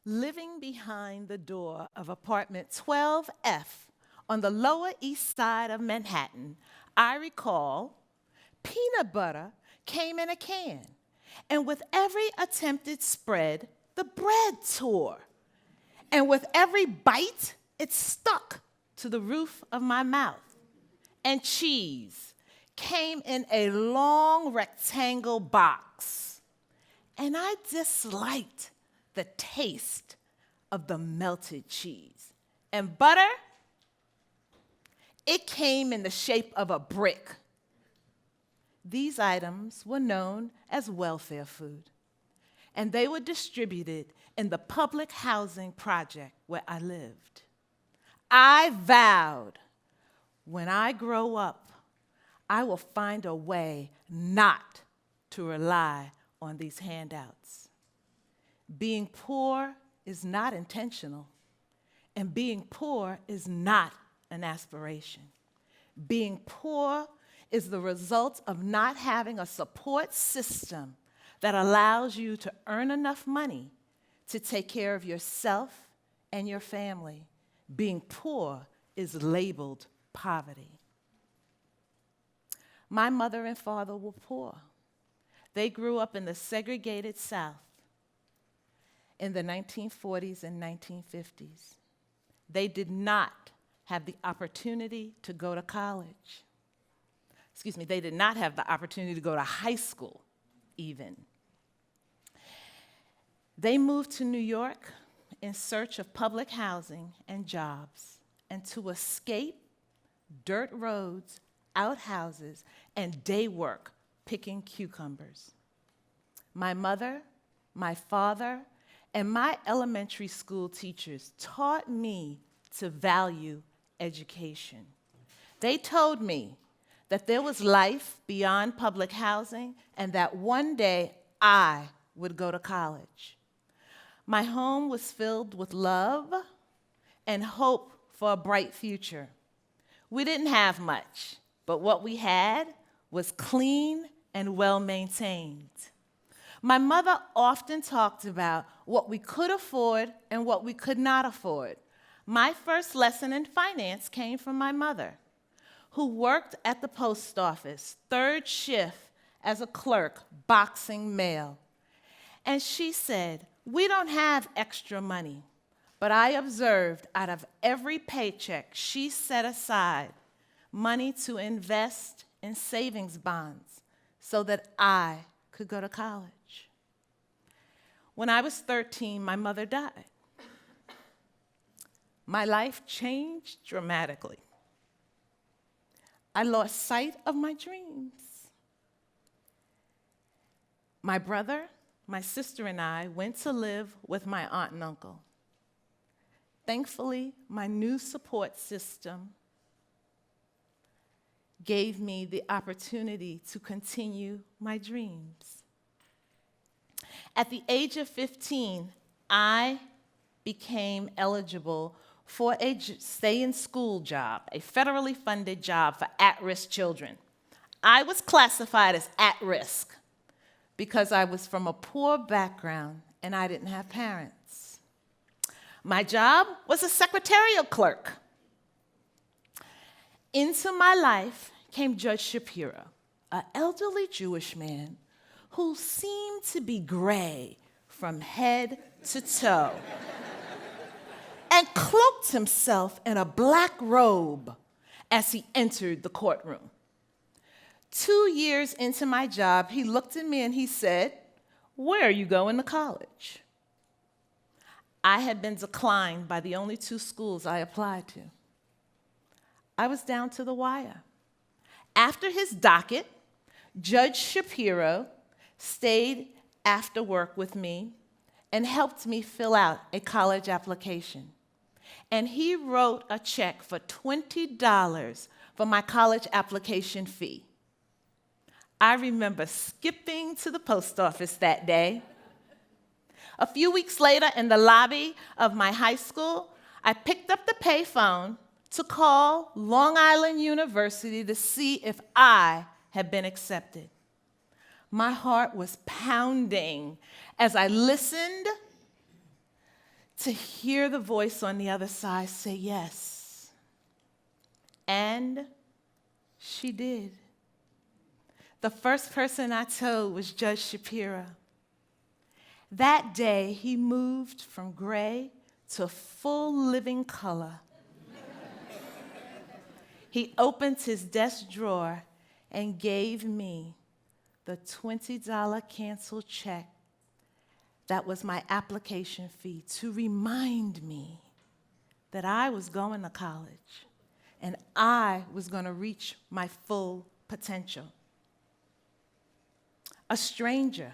Living behind the door of apartment 12F on the Lower East Side of Manhattan, I recall peanut butter came in a can, and with every attempted spread, the bread tore. And with every bite, it stuck to the roof of my mouth. And cheese came in a long rectangle box. And I disliked the taste of the melted cheese. And butter, it came in the shape of a brick. These items were known as welfare food, and they were distributed in the public housing project where I lived. I vowed, when I grow up, I will find a way not to rely on these handouts. Being poor is not intentional, and being poor is not an aspiration. Being poor is the result of not having a support system that allows you to earn enough money to take care of yourself and your family. Being poor is labeled poverty. My mother and father were poor. They grew up in the segregated South in the 1940s and 1950s. They did not have the opportunity to go to college. They did not have the opportunity to go to high school, even. They moved to New York in search of public housing and jobs, and to escape dirt roads, outhouses, and day work picking cucumbers. My mother, my father, and my elementary school teachers taught me to value education. They told me that there was life beyond public housing and that one day I would go to college. My home was filled with love and hope for a bright future. We didn't have much, but what we had was clean and well-maintained. My mother often talked about what we could afford and what we could not afford. My first lesson in finance came from my mother, who worked at the post office, third shift as a clerk, boxing mail. And she said, "We don't have extra money," but I observed out of every paycheck she set aside money to invest in savings bonds so that I could go to college. When I was 13, my mother died. My life changed dramatically. I lost sight of my dreams. My brother, my sister, and I went to live with my aunt and uncle. Thankfully, my new support system gave me the opportunity to continue my dreams. At the age of 15, I became eligible for a stay-in-school job, a federally funded job for at-risk children. I was classified as at-risk because I was from a poor background and I didn't have parents. My job was a secretarial clerk. Into my life came Judge Shapiro, an elderly Jewish man who seemed to be gray from head to toe and cloaked himself in a black robe as he entered the courtroom. 2 years into my job, he looked at me and he said, "Where are you going to college?" I had been declined by the only 2 schools I applied to. I was down to the wire. After his docket, Judge Shapiro stayed after work with me and helped me fill out a college application. And he wrote a check for $20 for my college application fee. I remember skipping to the post office that day. A few weeks later, in the lobby of my high school, I picked up the payphone to call Long Island University to see if I had been accepted. My heart was pounding as I listened to hear the voice on the other side say yes. And she did. The first person I told was Judge Shapiro. That day, he moved from gray to full living color. He opened his desk drawer and gave me the $20 canceled check that was my application fee to remind me that I was going to college and I was going to reach my full potential. A stranger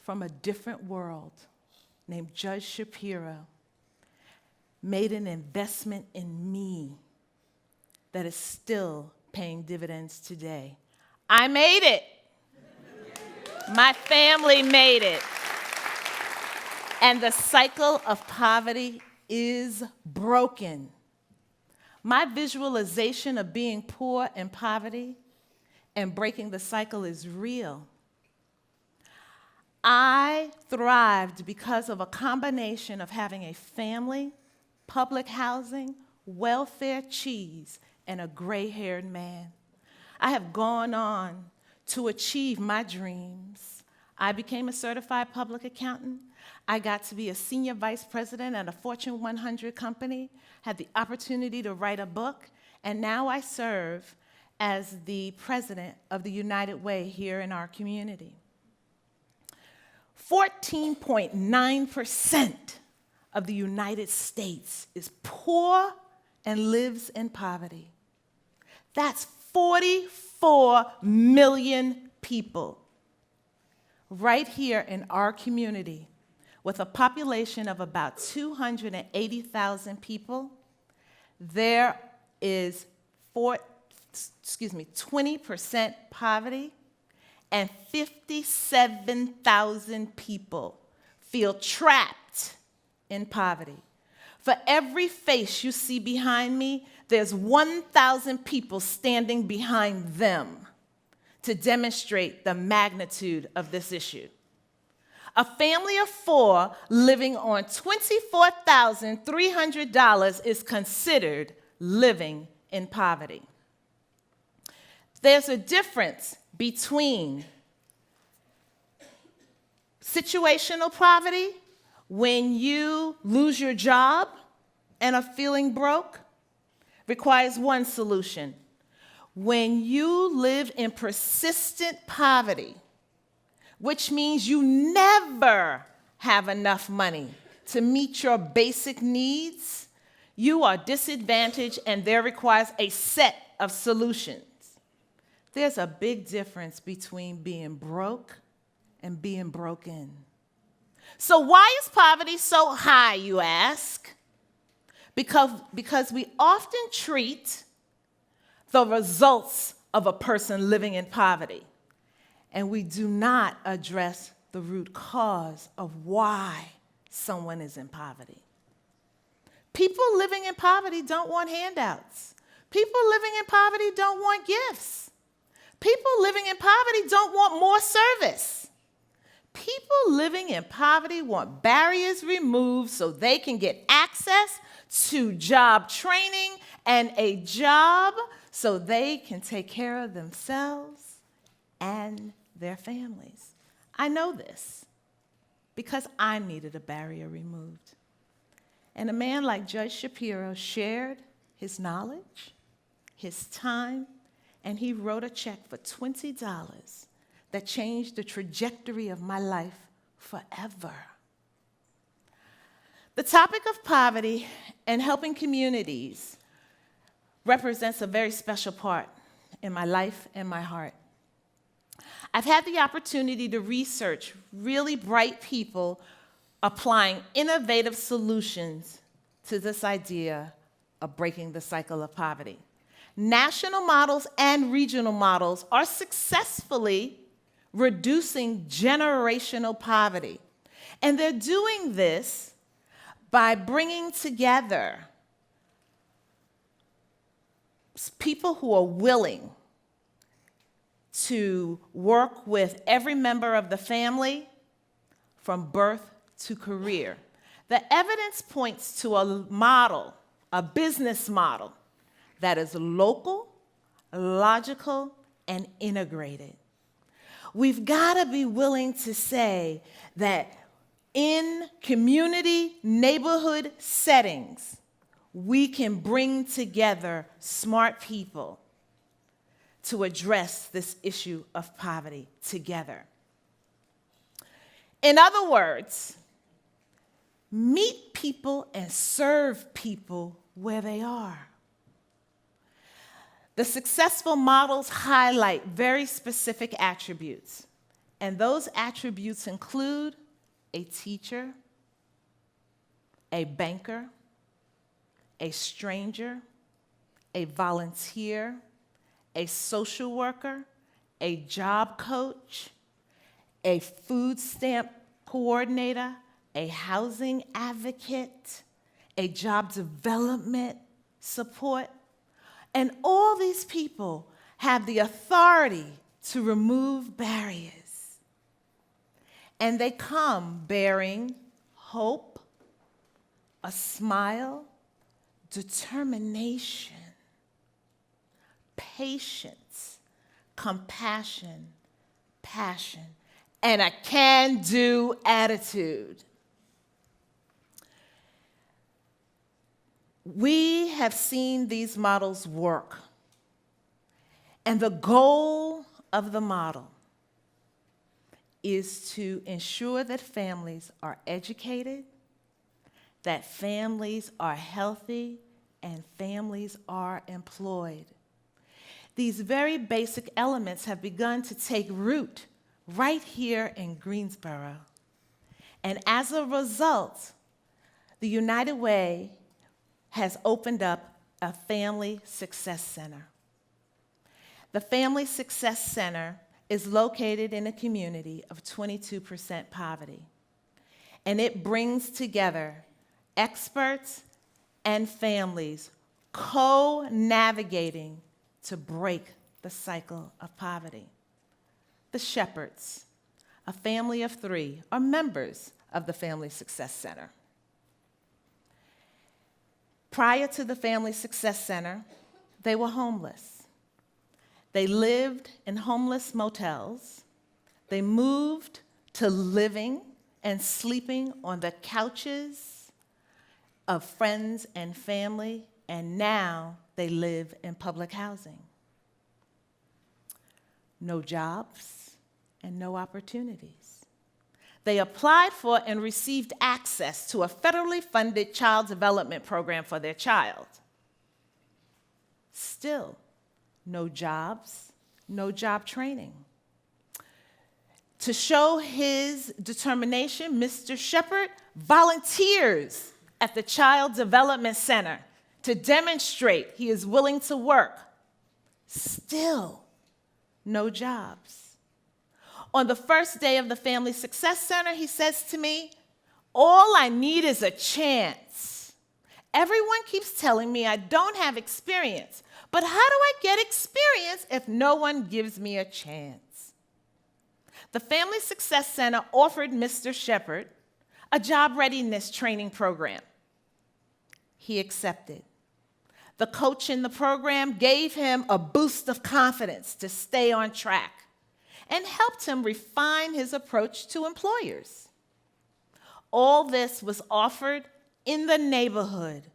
from a different world named Judge Shapiro made an investment in me that is still paying dividends today. I made it. My family made it. And the cycle of poverty is broken. My visualization of being poor and poverty and breaking the cycle is real. I thrived because of a combination of having a family, public housing, welfare cheese, and a gray-haired man. I have gone on to achieve my dreams. I became a certified public accountant. I got to be a senior vice president at a Fortune 100 company, had the opportunity to write a book, and now I serve as the president of the United Way here in our community. 14.9% of the United States is poor and lives in poverty. That's 44 million people right here in our community with a population of about 280,000 people. There is 20% poverty, and 57,000 people feel trapped in poverty. For every face you see behind me, there's 1,000 people standing behind them to demonstrate the magnitude of this issue. A family of 4 living on $24,300 is considered living in poverty. There's a difference between situational poverty, when you lose your job and are feeling broke, requires one solution. When you live in persistent poverty, which means you never have enough money to meet your basic needs, you are disadvantaged and there requires a set of solutions. There's a big difference between being broke and being broken. So why is poverty so high, you ask? Because we often treat the results of a person living in poverty, and we do not address the root cause of why someone is in poverty. People living in poverty don't want handouts. People living in poverty don't want gifts. People living in poverty don't want more service. People living in poverty want barriers removed so they can get access to job training and a job so they can take care of themselves and their families. I know this because I needed a barrier removed. And a man like Judge Shapiro shared his knowledge, his time, and he wrote a check for $20 that changed the trajectory of my life forever. The topic of poverty and helping communities represents a very special part in my life and my heart. I've had the opportunity to research really bright people applying innovative solutions to this idea of breaking the cycle of poverty. National models and regional models are successfully reducing generational poverty. And they're doing this by bringing together people who are willing to work with every member of the family from birth to career. The evidence points to a model, a business model, that is local, logical, and integrated. We've got to be willing to say that in community, neighborhood settings, we can bring together smart people to address this issue of poverty together. In other words, meet people and serve people where they are. The successful models highlight very specific attributes, and those attributes include a teacher, a banker, a stranger, a volunteer, a social worker, a job coach, a food stamp coordinator, a housing advocate, a job development support. And all these people have the authority to remove barriers. And they come bearing hope, a smile, determination, patience, compassion, passion, and a can-do attitude. We have seen these models work, and the goal of the model is to ensure that families are educated, that families are healthy, and families are employed. These very basic elements have begun to take root right here in Greensboro. And as a result, the United Way has opened up a Family Success Center. The Family Success Center is located in a community of 22% poverty, and it brings together experts and families co-navigating to break the cycle of poverty. The Shepherds, a family of 3, are members of the Family Success Center. Prior to the Family Success Center, they were homeless. They lived in homeless motels. They moved to living and sleeping on the couches of friends and family, and now they live in public housing. No jobs and no opportunities. They applied for and received access to a federally funded child development program for their child. Still, no jobs, no job training. To show his determination, Mr. Shepherd volunteers at the Child Development Center to demonstrate he is willing to work. Still, no jobs. On the first day of the Family Success Center, he says to me, "All I need is a chance. Everyone keeps telling me I don't have experience, but how do I get experience if no one gives me a chance?" The Family Success Center offered Mr. Shepherd a job readiness training program. He accepted. The coach in the program gave him a boost of confidence to stay on track and helped him refine his approach to employers. All this was offered in the neighborhood.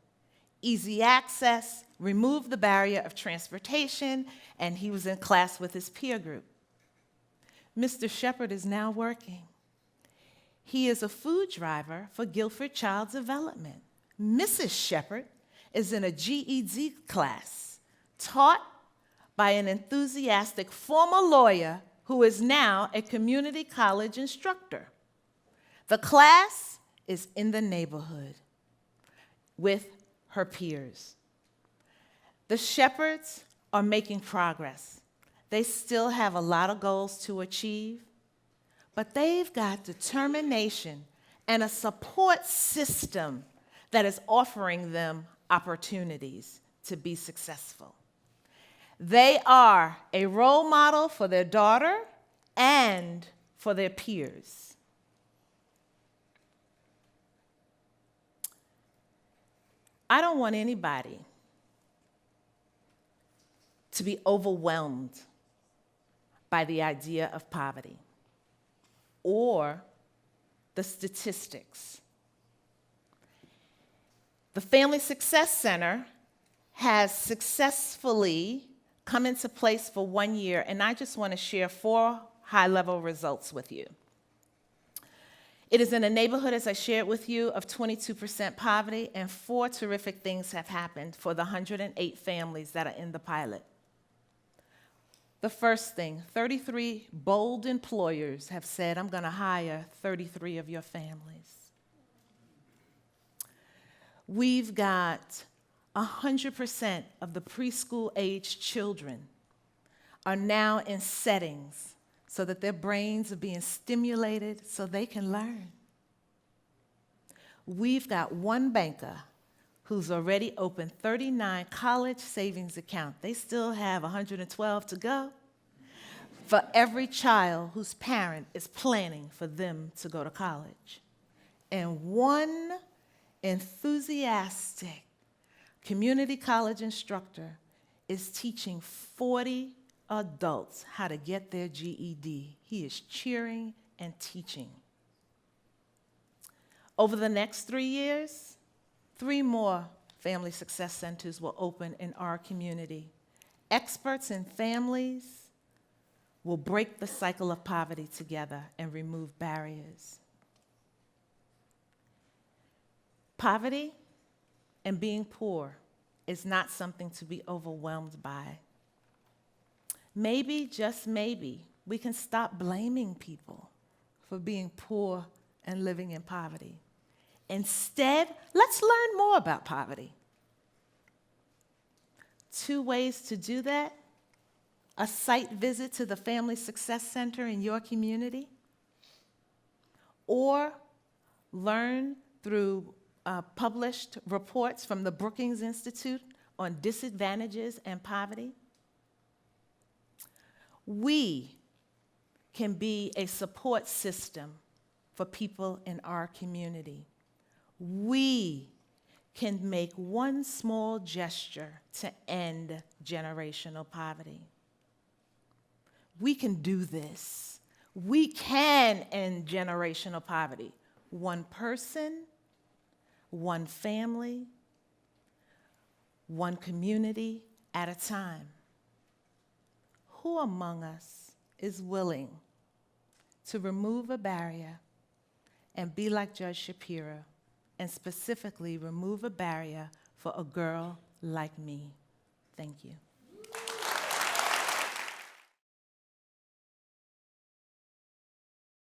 Easy access, removed the barrier of transportation, and he was in class with his peer group. Mr. Shepherd is now working. He is a food driver for Guilford Child Development. Mrs. Shepherd is in a GED class taught by an enthusiastic former lawyer who is now a community college instructor. The class is in the neighborhood with her peers. The Shepherds are making progress. They still have a lot of goals to achieve, but they've got determination and a support system that is offering them opportunities to be successful. They are a role model for their daughter and for their peers. I don't want anybody to be overwhelmed by the idea of poverty or the statistics. The Family Success Center has successfully come into place for 1 year, and I just want to share 4 high-level results with you. It is in a neighborhood, as I shared with you, of 22% poverty, and 4 terrific things have happened for the 108 families that are in the pilot. The first thing, 33 bold employers have said, I'm going to hire 33 of your families. We've got 100% of the preschool-aged children are now in settings so that their brains are being stimulated so they can learn. We've got one banker who's already opened 39 college savings accounts. They still have 112 to go for every child whose parent is planning for them to go to college. And one enthusiastic community college instructor is teaching 40 adults how to get their GED. He is cheering and teaching. Over the next 3 years, 3 more family success centers will open in our community. Experts in families will break the cycle of poverty together and remove barriers. Poverty and being poor is not something to be overwhelmed by. Maybe, just maybe, we can stop blaming people for being poor and living in poverty. Instead, let's learn more about poverty. 2 ways to do that: a site visit to the Family Success Center in your community, or learn through published reports from the Brookings Institute on disadvantages and poverty. We can be a support system for people in our community. We can make one small gesture to end generational poverty. We can do this. We can end generational poverty. One person, one family, one community at a time. Who among us is willing to remove a barrier and be like Judge Shapiro, and specifically remove a barrier for a girl like me? Thank you.